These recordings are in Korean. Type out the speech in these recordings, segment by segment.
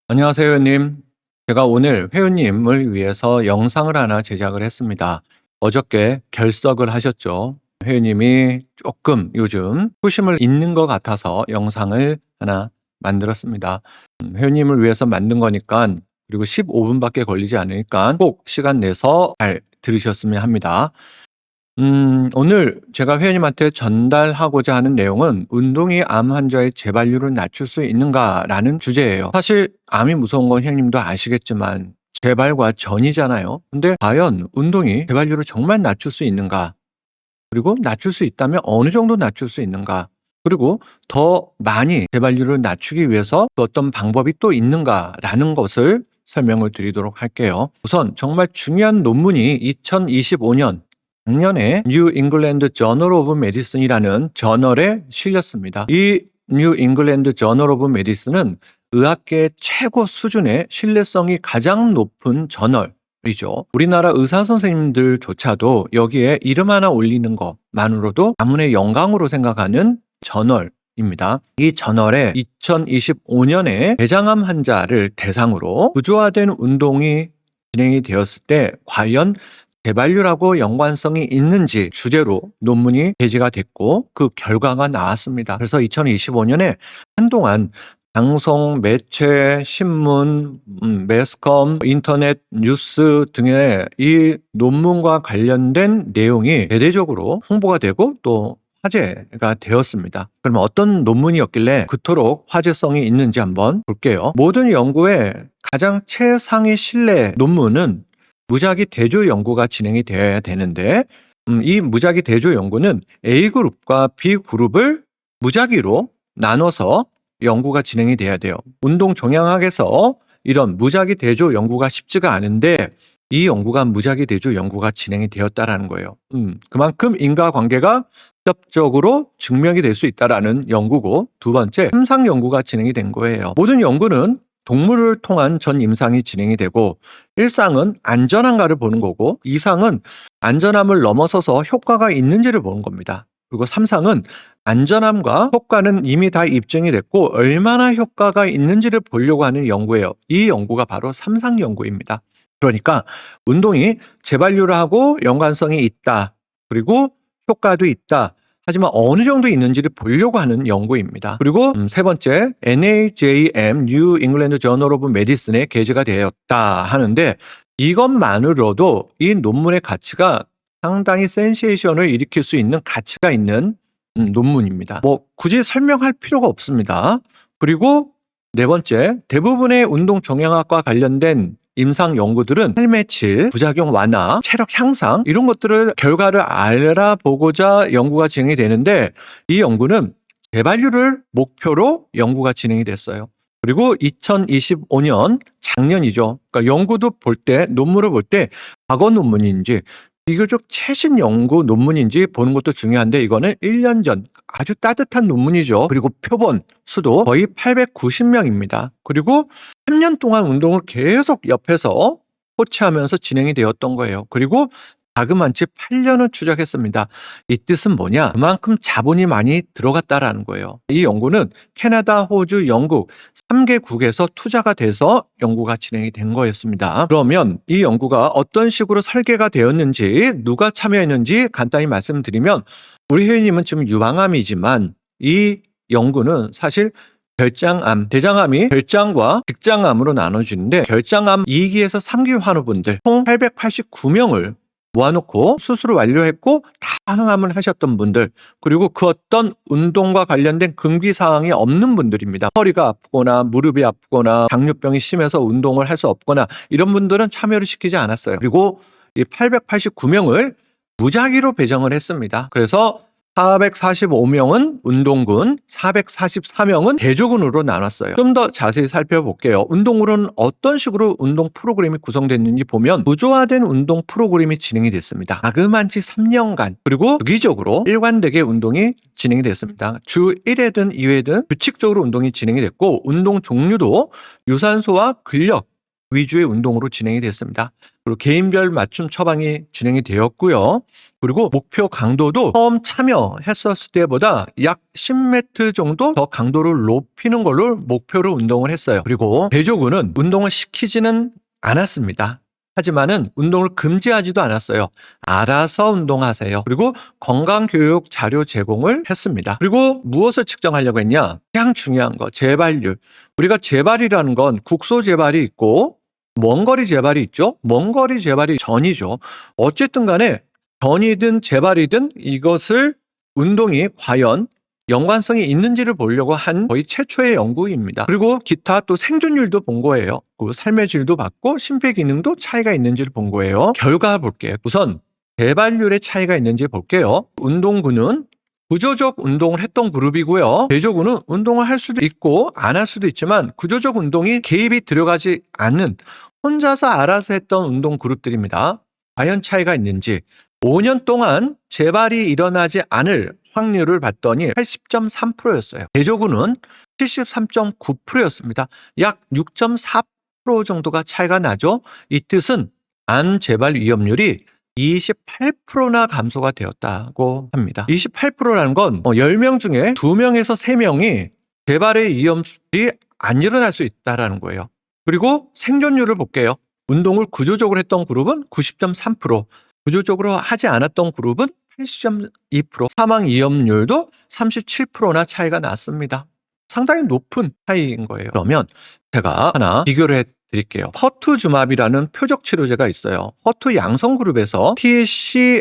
안녕하세요, 회원님. 제가 오늘 회원님을 위해서 영상을 하나 제작을 했습니다. 어저께 결석을 하셨죠. 회원님이 조금 요즘 소심을 잊는 것 같아서 영상을 하나 만들었습니다. 회원님을 위해서 만든 거니까, 그리고 15분밖에 걸리지 않으니까 꼭 시간 내서 잘 들으셨으면 합니다. 오늘 제가 회원님한테 전달하고자 하는 내용은 운동이 암 환자의 재발률을 낮출 수 있는가라는 주제예요. 사실 암이 무서운 건 회원님도 아시겠지만 재발과 전이잖아요. 근데 과연 운동이 재발률을 정말 낮출 수 있는가? 그리고 낮출 수 있다면 어느 정도 낮출 수 있는가? 그리고 더 많이 재발률을 낮추기 위해서 그 어떤 방법이 또 있는가라는 것을 설명을 드리도록 할게요. 우선 정말 중요한 논문이 2025년 작년에 뉴 잉글랜드 저널 오브 메디슨이라는 저널에 실렸습니다. 이 뉴 잉글랜드 저널 오브 메디슨은 의학계 최고 수준의 신뢰성이 가장 높은 저널이죠. 우리나라 의사 선생님들조차도 여기에 이름 하나 올리는 것만으로도 가문의 영광으로 생각하는 저널입니다. 이 저널에 2025년에 대장암 환자를 대상으로 구조화된 운동이 진행이 되었을 때 과연 재발률하고 연관성이 있는지 주제로 논문이 게재가 됐고 그 결과가 나왔습니다. 그래서 2025년에 한동안 방송, 매체, 신문, 매스컴, 인터넷, 뉴스 등의 이 논문과 관련된 내용이 대대적으로 홍보가 되고 또 화제가 되었습니다. 그러면 어떤 논문이었길래 그토록 화제성이 있는지 한번 볼게요. 모든 연구의 가장 최상위 신뢰 논문은 무작위 대조 연구가 진행이 되어야 되는데 이 무작위 대조 연구는 A그룹과 B그룹을 무작위로 나눠서 연구가 진행이 돼야 돼요. 운동 종양학에서 이런 무작위 대조 연구가 쉽지가 않은데 이 연구가 무작위 대조 연구가 진행이 되었다라는 거예요. 그만큼 인과관계가 직접적으로 증명이 될 수 있다라는 연구고, 두 번째, 임상 연구가 진행이 된 거예요. 모든 연구는 동물을 통한 전 임상이 진행이 되고 1상은 안전한가를 보는 거고 2상은 안전함을 넘어서서 효과가 있는지를 보는 겁니다. 그리고 3상은 안전함과 효과는 이미 다 입증이 됐고 얼마나 효과가 있는지를 보려고 하는 연구예요. 이 연구가 바로 3상 연구입니다. 그러니까 운동이 재발률하고 연관성이 있다. 그리고 효과도 있다. 하지만 어느 정도 있는지를 보려고 하는 연구입니다. 그리고 세 번째, NAJM, New England Journal of Medicine에 게재가 되었다 하는데 이것만으로도 이 논문의 가치가 상당히 센세이션을 일으킬 수 있는 가치가 있는 논문입니다. 굳이 설명할 필요가 없습니다. 그리고 네 번째, 대부분의 운동 종양학과 관련된 임상 연구들은 삶의 질, 부작용 완화, 체력 향상 이런 것들을 결과를 알아보고자 연구가 진행이 되는데 이 연구는 재발률을 목표로 연구가 진행이 됐어요. 그리고 2025년 작년이죠. 그러니까 연구도 볼 때, 논문을 볼 때 과거 논문인지 비교적 최신 연구 논문인지 보는 것도 중요한데 이거는 1년 전 아주 따뜻한 논문이죠. 그리고 표본 수도 거의 890명입니다. 그리고 3년 동안 운동을 계속 옆에서 코치하면서 진행이 되었던 거예요. 그리고 자그만치 8년을 추적했습니다. 이 뜻은 뭐냐? 그만큼 자본이 많이 들어갔다라는 거예요. 이 연구는 캐나다, 호주, 영국 3개국에서 투자가 돼서 연구가 진행이 된 거였습니다. 그러면 이 연구가 어떤 식으로 설계가 되었는지, 누가 참여했는지 간단히 말씀드리면 우리 회원님은 지금 유방암이지만 이 연구는 사실 결장암, 대장암이 결장과 직장암으로 나눠지는데 결장암 2기에서 3기 환우분들 총 889명을 모아놓고 수술을 완료했고 다항암을 하셨던 분들, 그리고 그 어떤 운동과 관련된 금기 사항이 없는 분들입니다. 허리가 아프거나 무릎이 아프거나 당뇨병이 심해서 운동을 할 수 없거나 이런 분들은 참여를 시키지 않았어요. 그리고 이 889명을 무작위로 배정을 했습니다. 그래서 445명은 운동군, 444명은 대조군으로 나눴어요. 좀 더 자세히 살펴볼게요. 운동군은 어떤 식으로 운동 프로그램이 구성됐는지 보면 구조화된 운동 프로그램이 진행이 됐습니다. 자그만치 3년간 그리고 주기적으로 일관되게 운동이 진행이 됐습니다. 주 1회든 2회든 규칙적으로 운동이 진행이 됐고 운동 종류도 유산소와 근력 위주의 운동으로 진행이 됐습니다. 그리고 개인별 맞춤 처방이 진행이 되었고요. 그리고 목표 강도도 처음 참여했었을 때보다 약 10m 정도 더 강도를 높이는 걸로 목표로 운동을 했어요. 그리고 배조군은 운동을 시키지는 않았습니다. 하지만은 운동을 금지하지도 않았어요. 알아서 운동하세요. 그리고 건강교육 자료 제공을 했습니다. 그리고 무엇을 측정하려고 했냐? 가장 중요한 거, 재발률. 우리가 재발이라는 건 국소 재발이 있고 먼거리 재발이 있죠. 먼거리 재발이 전이죠. 어쨌든 간에 전이든 재발이든 이것을 운동이 과연 연관성이 있는지를 보려고 한 거의 최초의 연구입니다. 그리고 기타 또 생존율도 본 거예요. 그 삶의 질도 봤고 심폐기능도 차이가 있는지를 본 거예요. 결과 볼게요. 우선 재발률의 차이가 있는지 볼게요. 운동군은 구조적 운동을 했던 그룹이고요. 대조군은 운동을 할 수도 있고 안 할 수도 있지만 구조적 운동이 개입이 들어가지 않는 혼자서 알아서 했던 운동 그룹들입니다. 과연 차이가 있는지 5년 동안 재발이 일어나지 않을 확률을 봤더니 80.3%였어요. 대조군은 73.9%였습니다. 약 6.4% 정도가 차이가 나죠. 이 뜻은 안 재발 위험률이 28%나 감소가 되었다고 합니다. 28%라는 건 10명 중에 2명에서 3명이 재발의 위험이 안 일어날 수 있다는 거예요. 그리고 생존율을 볼게요. 운동을 구조적으로 했던 그룹은 90.3%, 구조적으로 하지 않았던 그룹은 80.2%, 사망 위험률도 37%나 차이가 났습니다. 상당히 높은 차이인 거예요. 그러면 제가 하나 비교를 해드릴게요. 퍼투주맙이라는 표적 치료제가 있어요. 퍼투 양성 그룹에서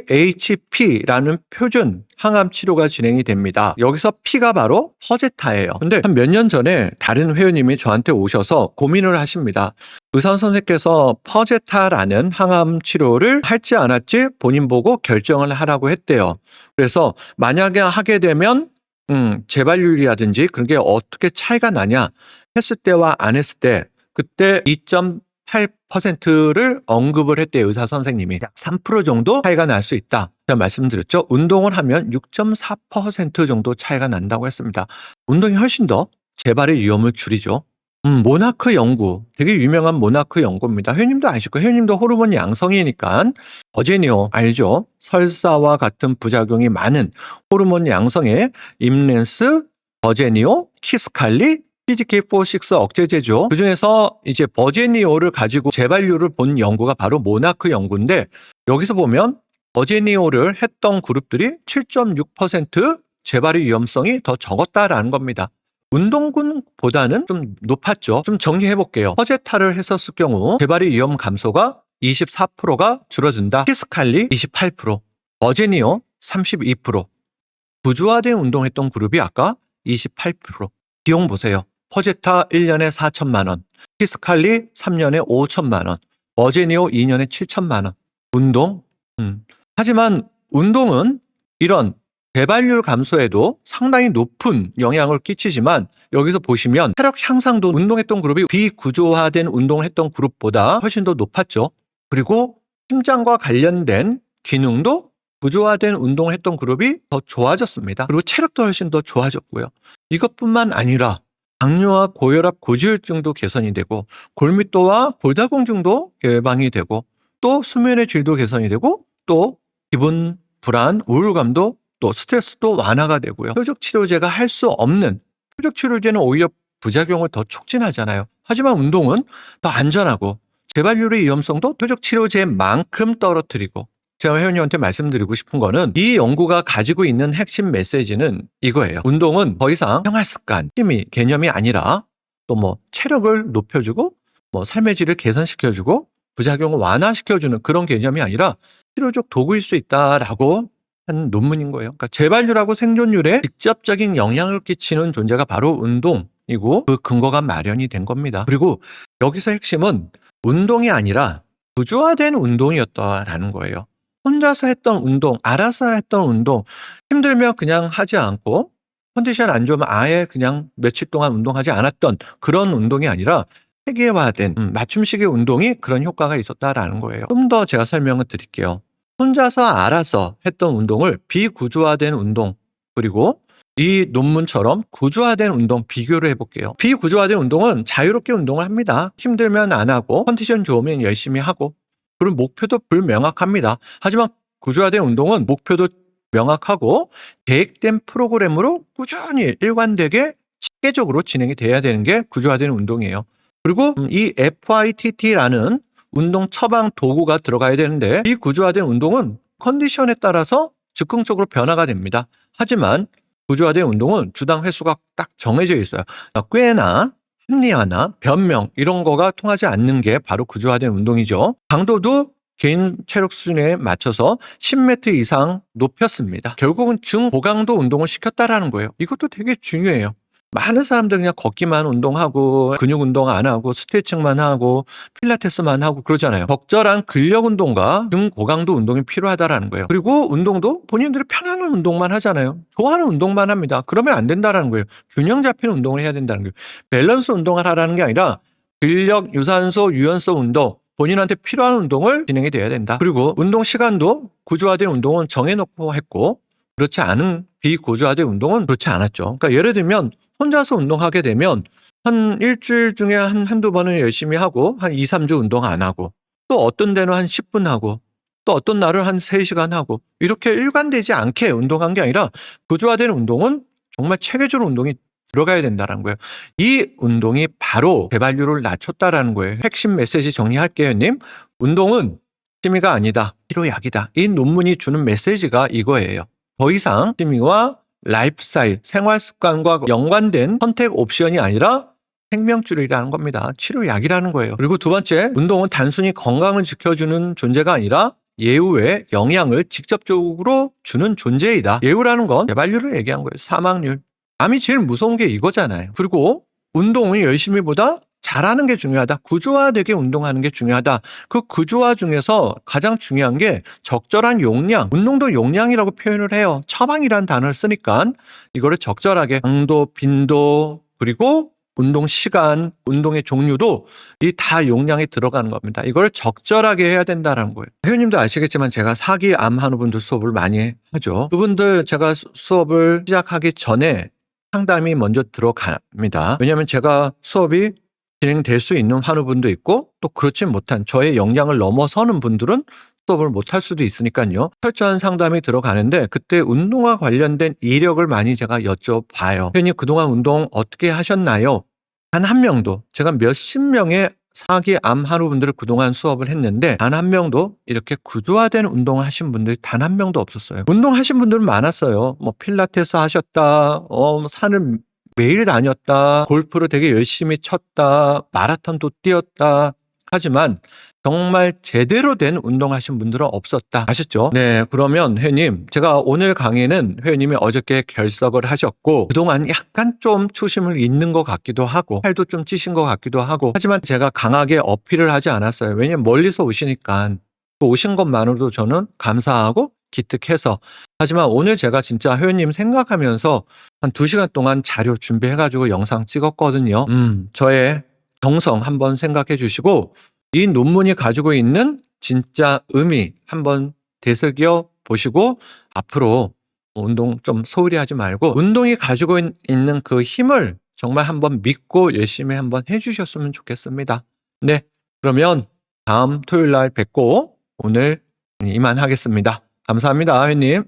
TCHP라는 표준 항암 치료가 진행이 됩니다. 여기서 P가 바로 퍼제타예요. 근데 한 몇 년 전에 다른 회원님이 저한테 오셔서 고민을 하십니다. 의사 선생님께서 퍼제타라는 항암 치료를 할지 안 할지 본인 보고 결정을 하라고 했대요. 그래서 만약에 하게 되면 재발률이라든지 그런 게 어떻게 차이가 나냐 했을 때와 안 했을 때 그때 2.8%를 언급을 했대요. 의사 선생님이. 약 3% 정도 차이가 날 수 있다. 제가 말씀드렸죠. 운동을 하면 6.4% 정도 차이가 난다고 했습니다. 운동이 훨씬 더 재발의 위험을 줄이죠. 모나크 연구, 되게 유명한 모나크 연구입니다. 회원님도 아시고 회원님도 호르몬 양성이니까 버제니오 알죠? 설사와 같은 부작용이 많은 호르몬 양성의 임렌스, 버제니오, 키스칼리, CDK4/6 억제제죠. 그중에서 이제 버제니오를 가지고 재발률을 본 연구가 바로 모나크 연구인데 여기서 보면 버제니오를 했던 그룹들이 7.6% 재발의 위험성이 더 적었다라는 겁니다. 운동군보다는 좀 높았죠. 좀 정리해 볼게요. 퍼제타를 했었을 경우 재발의 위험 감소가 24%가 줄어든다. 키스칼리 28%, 버제니오 32%, 구조화된 운동했던 그룹이 아까 28%. 비용 보세요. 퍼제타 1년에 4천만 원, 키스칼리 3년에 5천만 원, 버제니오 2년에 7천만 원. 운동? 하지만 운동은 이런 재발률 감소에도 상당히 높은 영향을 끼치지만 여기서 보시면 체력 향상도 운동했던 그룹이 비구조화된 운동을 했던 그룹보다 훨씬 더 높았죠. 그리고 심장과 관련된 기능도 구조화된 운동을 했던 그룹이 더 좋아졌습니다. 그리고 체력도 훨씬 더 좋아졌고요. 이것뿐만 아니라 당뇨와 고혈압, 고지혈증도 개선이 되고 골밀도와 골다공증도 예방이 되고 또 수면의 질도 개선이 되고 또 기분 불안, 우울감도 또 스트레스도 완화가 되고요. 표적 치료제가 할 수 없는 표적 치료제는 오히려 부작용을 더 촉진하잖아요. 하지만 운동은 더 안전하고 재발률의 위험성도 표적 치료제만큼 떨어뜨리고 제가 회원님한테 말씀드리고 싶은 거는 이 연구가 가지고 있는 핵심 메시지는 이거예요. 운동은 더 이상 생활습관, 취미, 개념이 아니라 또 뭐 체력을 높여주고 뭐 삶의 질을 개선시켜주고 부작용을 완화시켜주는 그런 개념이 아니라 치료적 도구일 수 있다라고 한 논문인 거예요. 그러니까 재발률하고 생존율에 직접적인 영향을 끼치는 존재가 바로 운동이고 그 근거가 마련이 된 겁니다. 그리고 여기서 핵심은 운동이 아니라 구조화된 운동이었다라는 거예요. 혼자서 했던 운동, 알아서 했던 운동, 힘들면 그냥 하지 않고 컨디션 안 좋으면 아예 그냥 며칠 동안 운동하지 않았던 그런 운동이 아니라 체계화된 맞춤식의 운동이 그런 효과가 있었다라는 거예요. 좀 더 제가 설명을 드릴게요. 혼자서 알아서 했던 운동을 비구조화된 운동 그리고 이 논문처럼 구조화된 운동 비교를 해볼게요. 비구조화된 운동은 자유롭게 운동을 합니다. 힘들면 안 하고 컨디션 좋으면 열심히 하고 그리고 목표도 불명확합니다. 하지만 구조화된 운동은 목표도 명확하고 계획된 프로그램으로 꾸준히 일관되게 체계적으로 진행이 돼야 되는 게 구조화된 운동이에요. 그리고 이 FITT라는 운동 처방 도구가 들어가야 되는데 이 구조화된 운동은 컨디션에 따라서 즉흥적으로 변화가 됩니다. 하지만 구조화된 운동은 주당 횟수가 딱 정해져 있어요. 꽤나 합리화나 변명 이런 거가 통하지 않는 게 바로 구조화된 운동이죠. 강도도 개인 체력 수준에 맞춰서 10m 이상 높였습니다. 결국은 중고강도 운동을 시켰다라는 거예요. 이것도 되게 중요해요. 많은 사람들 그냥 걷기만 운동하고 근육 운동 안 하고 스트레칭만 하고 필라테스만 하고 그러잖아요. 적절한 근력 운동과 중고강도 운동이 필요하다라는 거예요. 그리고 운동도 본인들이 편안한 운동만 하잖아요. 좋아하는 운동만 합니다. 그러면 안 된다라는 거예요. 균형 잡힌 운동을 해야 된다는 거예요. 밸런스 운동을 하라는 게 아니라 근력, 유산소, 유연성 운동 본인한테 필요한 운동을 진행이 돼야 된다. 그리고 운동 시간도 구조화된 운동은 정해놓고 했고 그렇지 않은 비구조화된 운동은 그렇지 않았죠. 그러니까 예를 들면 혼자서 운동하게 되면 한 일주일 중에 한두 번은 열심히 하고 한 2, 3주 운동 안 하고 또 어떤 데는 한 10분 하고 또 어떤 날은 한 3시간 하고 이렇게 일관되지 않게 운동한 게 아니라 구조화된 운동은 정말 체계적으로 운동이 들어가야 된다는 거예요. 이 운동이 바로 재발률을 낮췄다라는 거예요. 핵심 메시지 정리할게요, 님. 운동은 취미가 아니다. 치료약이다. 이 논문이 주는 메시지가 이거예요. 더 이상 취미와 라이프스타일, 생활 습관과 연관된 선택 옵션이 아니라 생명줄이라는 겁니다. 치료약이라는 거예요. 그리고 두 번째, 운동은 단순히 건강을 지켜주는 존재가 아니라 예후에 영향을 직접적으로 주는 존재이다. 예후라는 건 재발률을 얘기한 거예요. 사망률. 암이 제일 무서운 게 이거잖아요. 그리고 운동을 열심히보다 잘하는 게 중요하다. 구조화되게 운동하는 게 중요하다. 그 구조화 중에서 가장 중요한 게 적절한 용량. 운동도 용량이라고 표현을 해요. 처방이라는 단어를 쓰니까 이거를 적절하게 강도, 빈도, 그리고 운동 시간, 운동의 종류도 이 다 용량에 들어가는 겁니다. 이걸 적절하게 해야 된다는 거예요. 회원님도 아시겠지만 제가 사기 암 하는 분들 수업을 많이 하죠. 그분들 제가 수업을 시작하기 전에 상담이 먼저 들어갑니다. 왜냐하면 제가 수업이 진행될 수 있는 환우분도 있고 또 그렇지 못한 저의 역량을 넘어서는 분들은 수업을 못할 수도 있으니까요. 철저한 상담이 들어가는데 그때 운동과 관련된 이력을 많이 제가 여쭤봐요. 회원님 그동안 운동 어떻게 하셨나요? 단 한 명도 제가 몇십 명의 사기 암 환우분들을 그동안 수업을 했는데 단 한 명도 이렇게 구조화된 운동을 하신 분들이 단 한 명도 없었어요. 운동하신 분들은 많았어요. 뭐 필라테스 하셨다, 산을 매일 다녔다, 골프를 되게 열심히 쳤다, 마라톤도 뛰었다. 하지만 정말 제대로 된 운동하신 분들은 없었다. 아셨죠? 네, 그러면 회원님, 제가 오늘 강의는 회원님이 어저께 결석을 하셨고 그동안 약간 좀 초심을 잃는 것 같기도 하고 팔도 좀 찌신 것 같기도 하고 하지만 제가 강하게 어필을 하지 않았어요. 왜냐면 멀리서 오시니까 또 오신 것만으로도 저는 감사하고 기특해서. 하지만 오늘 제가 진짜 회원님 생각하면서 한 2시간 동안 자료 준비해가지고 영상 찍었거든요. 저의 정성 한번 생각해 주시고 이 논문이 가지고 있는 진짜 의미 한번 되새겨 보시고 앞으로 운동 좀 소홀히 하지 말고 운동이 가지고 있는 그 힘을 정말 한번 믿고 열심히 한번 해주셨으면 좋겠습니다. 네, 그러면 다음 토요일 날 뵙고 오늘 이만하겠습니다. 감사합니다, 회원님.